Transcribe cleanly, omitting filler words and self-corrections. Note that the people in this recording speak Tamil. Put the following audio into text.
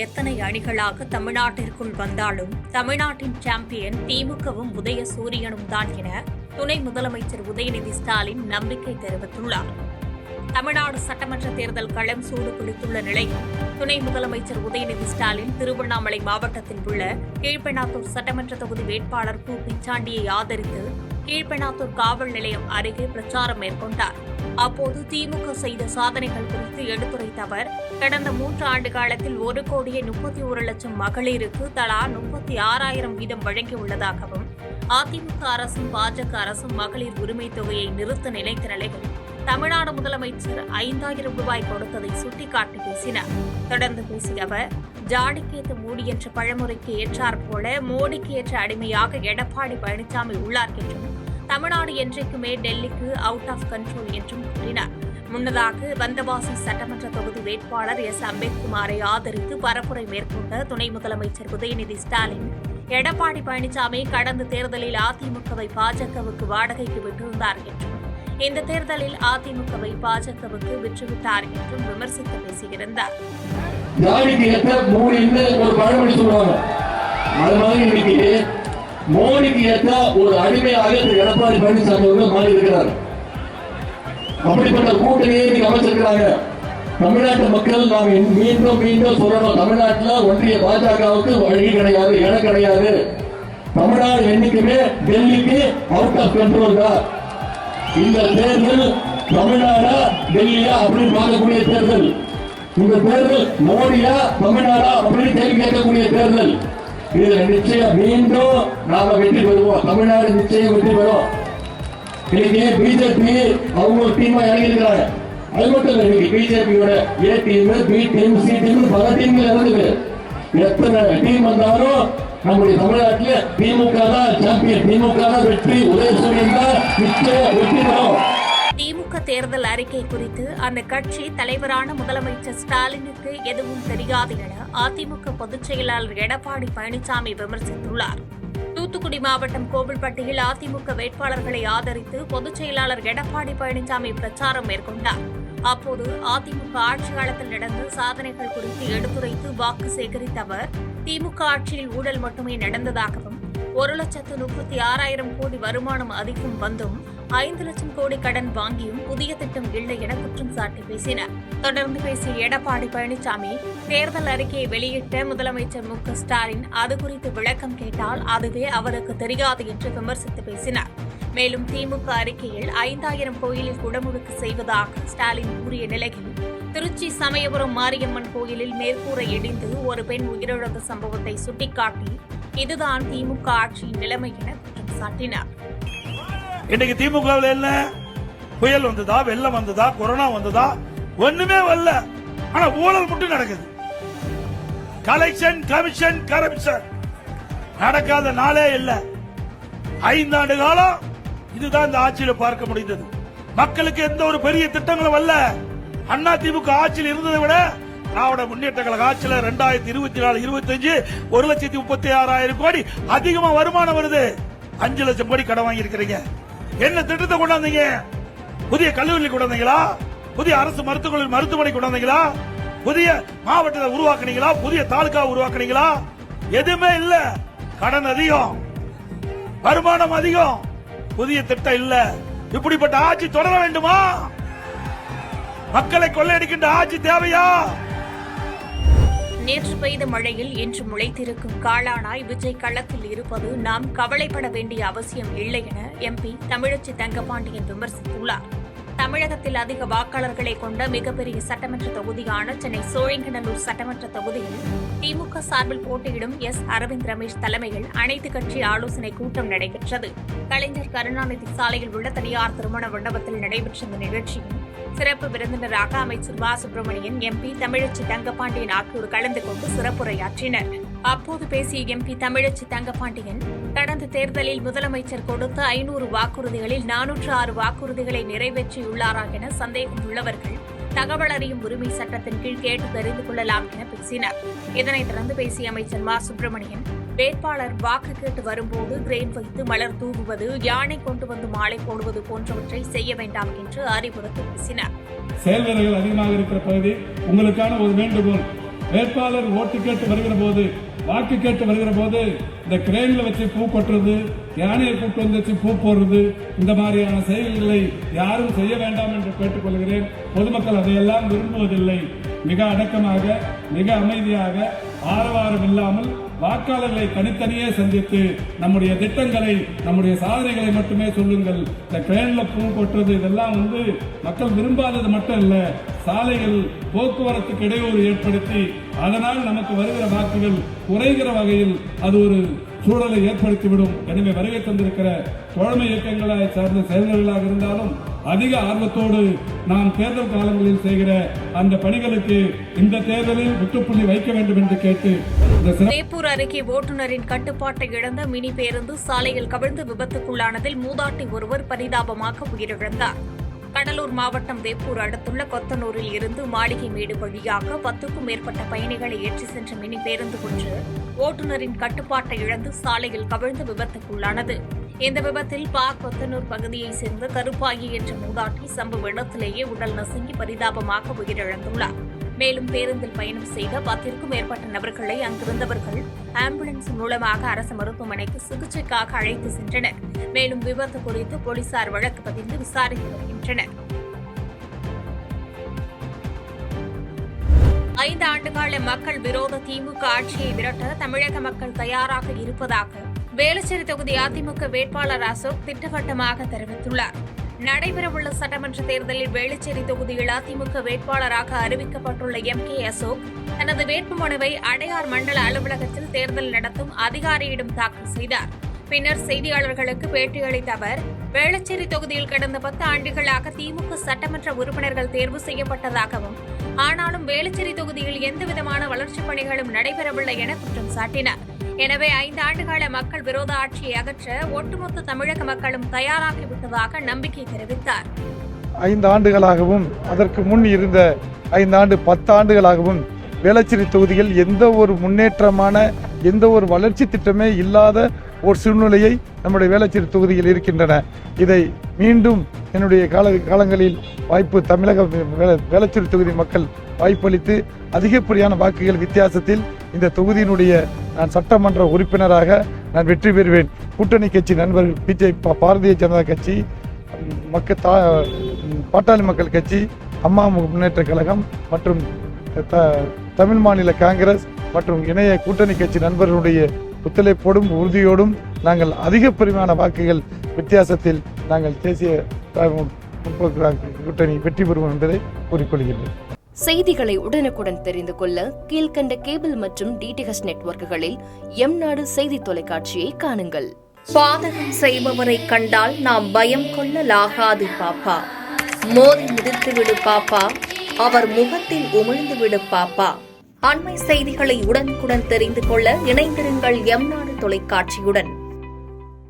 எத்தனை அணிகளாக தமிழ்நாட்டிற்குள் வந்தாலும் தமிழ்நாட்டின் சாம்பியன் திமுகவும் உதயசூரியனும் தான் என துணை முதலமைச்சர் உதயநிதி ஸ்டாலின் நம்பிக்கை தெரிவித்துள்ளார். தமிழ்நாடு சட்டமன்ற தேர்தல் களம் சூடு பிடித்துள்ள நிலையில் துணை முதலமைச்சர் உதயநிதி ஸ்டாலின் திருவண்ணாமலை மாவட்டத்தில் உள்ள கீழ்பெண்ணாத்தூர் சட்டமன்ற தொகுதி வேட்பாளர் கு பிச்சாண்டியை ஆதரித்து கீழ்பெண்ணாத்தூர் காவல் நிலையம் அருகே பிரச்சாரம் மேற்கொண்டார். அப்போது திமுக செய்த சாதனைகள் குறித்து எடுத்துரைத்த அவர், கடந்த 3 ஆண்டு காலத்தில் 1,31,00,000 மகளிருக்கு தலா 36,000 வீதம் வழங்கியுள்ளதாகவும், அதிமுக அரசும் பாஜக அரசும் மகளிர் உரிமை தொகையை நிறுத்த நினைத்த நிலையில் தமிழ்நாடு முதலமைச்சர் 5,000 ரூபாய் கொடுத்ததை சுட்டிக்காட்டி பேசினார். தொடர்ந்து பேசிய அவர், ஜாடிக்கேற்ற மூடி என்ற பழமுறைக்கு ஏற்றாற் போல மோடிக்கு ஏற்ற அடிமையாக எடப்பாடி பழனிசாமி உள்ளார் என்றும், தமிழ்நாடு என்றைக்குமே டெல்லிக்கு அவுட் ஆஃப் கண்ட்ரோல் என்றும் கூறினார். முன்னதாக வந்தவாசி சட்டமன்ற தொகுதி வேட்பாளர் எஸ். அம்பேத்குமாரை ஆதரித்து பரப்புரை மேற்கொண்ட துணை முதலமைச்சர் உதயநிதி ஸ்டாலின், எடப்பாடி பழனிசாமி கடந்த தேர்தலில் அதிமுகவை பாஜகவுக்கு வாடகைக்கு விட்டிருந்தார் என்றும், இந்த தேர்தலில் அதிமுகவை பாஜகவுக்கு விற்றுவிட்டார் என்றும் விமர்சித்து பேசியிருந்தார். மோடிக்கு ஏற்ற ஒரு அடிமையாக எடப்பாடி பழனிசாமி அவர்கள் மாறி இருக்கிறார். அப்படிப்பட்ட கூட்டணியை அமைச்சிருக்கிறாங்க. தமிழ்நாட்டு மக்கள் நாம் மீண்டும் மீண்டும் சொல்லணும், தமிழ்நாட்டில் ஒன்றிய பாஜகவுக்கு வழி கிடையாது, இடம் கிடையாது. தமிழ்நாடு என்னைக்குமே டெல்லிக்கு அவுட் ஆஃப் கண்ட்ரோல் தான். இந்த தேர்தல் தமிழ்நாடா டெல்லியா அப்படின்னு பார்க்கக்கூடிய தேர்தல். இந்த தேர்தல் மோடியா தமிழ்நாடா அப்படின்னு கேள்வி கேட்கக்கூடிய தேர்தல். இதுல நிச்சயம் மீண்டும் நாம வெற்றி பெறுவோம். தமிழ்நாடு நிச்சயம் வெற்றி பெறும். இன்னைக்கு பிஜேபி அவங்க ஒரு டீமா இறங்கிருக்கிறாங்க. அது மட்டும் இல்ல, இன்னைக்கு பிஜேபியோட A team, B team, C team பல டீம்கள் இறங்குது. எத்தனை டீம் வந்தாலும் நம்முடைய தமிழ்நாட்டில் திமுக தான் சாம்பியன், திமுக தான் வெற்றி, உதயசூரியன் தான் நிச்சயம் வெற்றி பெறும். திமுக தேர்தல் அறிக்கை குறித்து அந்த கட்சி தலைவரான முதலமைச்சர் ஸ்டாலினுக்கு எதுவும் தெரியாது என அதிமுக பொதுச் செயலாளர் எடப்பாடி பழனிசாமி விமர்சித்துள்ளார். தூத்துக்குடி மாவட்டம் கோவில்பட்டியில் அதிமுக வேட்பாளர்களை ஆதரித்து பொதுச் செயலாளர் எடப்பாடி பழனிசாமி பிரச்சாரம் மேற்கொண்டார். அப்போது அதிமுக ஆட்சி காலத்தில் நடந்த சாதனைகள் குறித்து எடுத்துரைத்து வாக்கு சேகரித்த அவர், திமுக ஆட்சியில் ஊழல் மட்டுமே நடந்ததாகவும், 1,36,000 கோடி வருமானம் அதிகம் வந்தும் 5 லட்சம் கோடி கடன் வாங்கியும் புதிய திட்டம் இல்லை என குற்றம் சாட்டி பேசினார். தொடர்ந்து பேசிய எடப்பாடி பழனிசாமி, தேர்தல் அறிக்கையை வெளியிட்ட முதலமைச்சர் மு க ஸ்டாலின் அது குறித்து விளக்கம் கேட்டால் அதுவே அவருக்கு தெரியாது என்று விமர்சித்து பேசினார். மேலும் திமுக அறிக்கையில் 5,000 கோயிலில் குடமுழுக்கு செய்வதாக ஸ்டாலின் கூறிய நிலையில், திருச்சி சமயபுரம் மாரியம்மன் கோயிலில் மேற்கூரை இடிந்து ஒரு பெண் உயிரிழந்த சம்பவத்தை சுட்டிக்காட்டி, இதுதான் திமுக ஆட்சியின் நிலைமை என குற்றம் சாட்டினார். இன்னைக்கு திமுகவில் என்ன புயல் வந்ததா, வெள்ளம் வந்ததா, கொரோனா வந்ததா, ஒண்ணுமே வரல. ஆனா ஊழல் மட்டும் நடக்குது. கலெக்ஷன், கமிஷன், கரப்ஷன் நடக்காத நாளே இல்ல. 5 ஆண்டு காலம் இதுதான் இந்த ஆட்சியில பார்க்க முடிந்தது. மக்களுக்கு எந்த ஒரு பெரிய திட்டங்களும் வரல. அண்ணா திமுக ஆட்சியில் இருந்ததை விட திராவிட முன்னேற்ற கழக ஆட்சியில் 2024-25 1,36,000 கோடி அதிகமா வருமானம் வருது. 5 லட்சம் கோடி கடன் வாங்கி இருக்கிறீங்க. என்ன திட்டத்தை கொண்டாந்தீங்க? புதிய கல்லூரி கொண்டாந்தீங்களா? புதிய அரசு மருத்துவமனை கொண்டாந்தீங்களா? புதிய மாவட்டத்தை உருவாக்குனீங்களா? புதிய தாலுகா உருவாக்குனீங்களா? எதுவுமே இல்ல. கடன் அதிகம், வருமானம் அதிகம், புதிய திட்டம் இல்ல. இப்படிப்பட்ட ஆட்சி தொடர வேண்டுமா? மக்களை கொள்ளையடிக்கின்ற ஆட்சி தேவையா? நேற்று பெய்த மழையில் இன்று முளைத்திருக்கும் காளானாய் விஜய் களத்தில் இருப்பது நாம் கவலைப்பட வேண்டிய அவசியம் இல்லை என எம்பி தமிழச்சி தங்கபாண்டியன் விமர்சித்துள்ளார். தமிழகத்தில் அதிக வாக்காளர்களை கொண்ட மிகப்பெரிய சட்டமன்ற தொகுதியான சென்னை சோழிங்கநல்லூர் சட்டமன்ற தொகுதியில் திமுக சார்பில் போட்டியிடும் எஸ். அரவிந்த் ரமேஷ் தலைமையில் அனைத்துக் கட்சி ஆலோசனைக் கூட்டம் நடைபெற்றது. கலைஞர் கருணாநிதி சாலையில் உள்ள தனியார் திருமண மண்டபத்தில் நடைபெற்ற இந்த நிகழ்ச்சியில் சிறப்பு விருந்தினராக அமைச்சர் மா. சுப்பிரமணியன், எம்பி தமிழச்சி தங்கபாண்டியன் ஆகியோர் கலந்து கொண்டு சிறப்புரையாற்றினர். அப்போது பேசிய எம்பி தமிழச்சி தங்கபாண்டியன், கடந்த தேர்தலில் முதலமைச்சர் கொடுத்த 500 வாக்குறுதிகளில் 406 வாக்குறுதிகளை நிறைவேற்றியுள்ளாரா என சந்தேகம் உள்ளவர்கள் தகவல் அறியும் உரிமை சட்டத்தின் கீழ் கேட்டு தெரிந்து கொள்ளலாம் என பேசினார். இதனைத் தொடர்ந்து பேசிய அமைச்சர் மா. சுப்பிரமணியன், வேட்பாளர் வாக்கு கேட்டு வரும்போது கிரேன் வைத்து மலர் தூவுவது, யானை கொண்டு வந்து மாலை போடுவது போன்றவற்றை செய்ய வேண்டாம் என்று அறிவுறுத்தி பேசினார். செயல் வீரர்கள் அதிகமாக இருக்கிற பகுதி, உங்களுக்கான ஒரு வேண்டுகோள், வேட்பாளர் ஓட்டு கேட்டு வருகிற போது, வாக்கு கேட்டு வருகிற போது இந்த கிரேன்ல வச்சு பூ கொட்டுறது, யானையை கூட்டு வந்து வச்சு பூ போடுறது, இந்த மாதிரியான செயல்களை யாரும் செய்ய வேண்டாம் என்று கேட்டுக்கொள்கிறேன். பொதுமக்கள் அதையெல்லாம் விரும்புவதில்லை. மிக அடக்கமாக, மிக அமைதியாக, ஆரவாரம் இல்லாமல் வாக்காளர்களை தனித்தனியே சந்தித்து நம்முடைய திட்டங்களை, நம்முடைய சாதனைகளை மட்டுமே சொல்லுங்கள். இந்த கிரேன்ல பூ கொட்டுறது இதெல்லாம் மக்கள் விரும்பாதது மட்டும் இல்ல, சாலைகள் போக்குவரத்துக்கு இடையூறு ஏற்படுத்தி அதனால் நமக்கு வருகிற வாக்குகள் குறைகிற வகையில் அது ஒரு சூழலை ஏற்படுத்திவிடும். எனவே வருகை தந்திருக்கிற தோழமை இயக்கங்களை சார்ந்த செயல்களாக இருந்தாலும் அதிக ஆர்வத்தோடு நாம் தேர்தல் காலங்களில் செய்கிற அந்த பணிகளுக்கு இந்த தேர்தலில் முற்றுப்புள்ளி வைக்க வேண்டும் என்று கேட்டு வேப்பூர் அருகே ஓட்டுநரின் கட்டுப்பாட்டை இழந்த மினி பேருந்து சாலையில் கவிழ்ந்து விபத்துக்குள்ளானதில் மூதாட்டி ஒருவர் பரிதாபமாக உயிரிழந்தார். கடலூர் மாவட்டம் வேப்பூர் அடுத்துள்ள கொத்தனூரில் இருந்து மாளிகைமேடு வழியாக 10க்கும் மேற்பட்ட பயணிகளை ஏற்றி சென்ற மினி பேருந்து ஒன்று ஓட்டுநரின் கட்டுப்பாட்டை இழந்து சாலையில் கவிழ்ந்து விபத்துக்குள்ளானது. இந்த விபத்தில் கொத்தனூர் பகுதியைச் சேர்ந்த கருப்பாயி என்ற மூதாட்டி சம்பவ இடத்திலேயே உடல் நசுங்கி பரிதாபமாக உயிரிழந்துள்ளார். மேலும் பேருந்தில் பயணம் செய்த 10க்கும் மேற்பட்ட நபர்களை அங்கிருந்தவர்கள் ஆம்புலன்ஸ் மூலமாக அரசு மருத்துவமனைக்கு சிகிச்சைக்காக அழைத்து சென்றனர். மேலும் விபத்து குறித்து போலீசார் வழக்கு பதிந்து விசாரித்து வருகின்றனர். 5 ஆண்டுகால மக்கள் விரோத திமுக ஆட்சியை விரட்ட தமிழக மக்கள் தயாராக இருப்பதாக வேளச்சேரி தொகுதி அதிமுக வேட்பாளர் அசோக் திட்டவட்டமாக தெரிவித்துள்ளார். நடைபெறவுள்ள சட்டமன்ற தேர்தலில் வேளச்சேரி தொகுதியில் அதிமுக வேட்பாளராக அறிவிக்கப்பட்டுள்ள கே அசோக் தனது வேட்புமனுவை அடையார் மண்டல அலுவலகத்தில் தேர்தல் நடத்தும் அதிகாரியிடம் தாக்கல் செய்தார். பின்னர் செய்தியாளர்களுக்கு பேட்டியளித்த அவர், வேளச்சேரி தொகுதியில் கடந்த 10 ஆண்டுகளாக திமுக சட்டமன்ற உறுப்பினர்கள் தேர்வு செய்யப்பட்டதாகவும், ஆனாலும் வேளச்சேரி தொகுதியில் எந்தவிதமான வளர்ச்சிப் பணிகளும் நடைபெறவில்லை என குற்றம் சாட்டினார். எனவே 5 ஆண்டுகால மக்கள் விரோத ஆட்சியை அகற்ற ஒட்டுமொத்த தமிழக மக்களும் தயாராகிவிட்டதாக நம்பிக்கை தெரிவித்தார். 5 ஆண்டுகளாகவும் அதற்கு முன் இருந்த 5 ஆண்டு 10 ஆண்டுகளாகவும் வேளச்சேரி தொகுதியில் எந்த ஒரு முன்னேற்றமான எந்த ஒரு வளர்ச்சி திட்டமே இல்லாத ஒரு சூழ்நிலையை நம்முடைய வேளச்சேரி தொகுதியில் இருக்கின்றன. இதை மீண்டும் என்னுடைய காலங்களில் வாய்ப்பு தமிழக வேளச்சேரி தொகுதி மக்கள் வாய்ப்பளித்து அதிகப்படியான வாக்குகள் வித்தியாசத்தில் இந்த தொகுதியினுடைய நான் சட்டமன்ற உறுப்பினராக நான் வெற்றி பெறுவேன். கூட்டணி கட்சி நண்பர்கள் பாரதிய ஜனதா கட்சி, பாட்டாளி மக்கள் கட்சி, அம்மா முன்னேற்ற கழகம் மற்றும் தமிழ் மாநில காங்கிரஸ் மற்றும் இணைய கூட்டணி கட்சி நண்பர்களுடைய ஒத்துழைப்போடும் உறுதியோடும் நாங்கள் அதிகப்படியான வாக்குகள் வித்தியாசத்தில் நாங்கள் தேசிய கூட்டணி வெற்றி பெறுவோம் என்பதை கூறிக்கொள்கின்றேன். செய்திகளை உடனுக்குடன் தெரிந்து கொள்ள கீழ்கண்ட கேபிள் மற்றும் டிடிஎச் நெட்வொர்க்குகளில் எம்நாடு செய்தி தொலைக்காட்சியை காணுங்கள். பாதகம் செய்பவரை கண்டால் நாம் பயம் கொள்ளலாகாது பாப்பா. மோதி மிதித்துவிடு பாப்பா, அவர் முகத்தில் உமிழ்ந்துவிடு பாப்பா. அண்மை செய்திகளை உடனுக்குடன் தெரிந்து கொள்ள இணைந்திருங்கள் எம்நாடு தொலைக்காட்சியுடன்.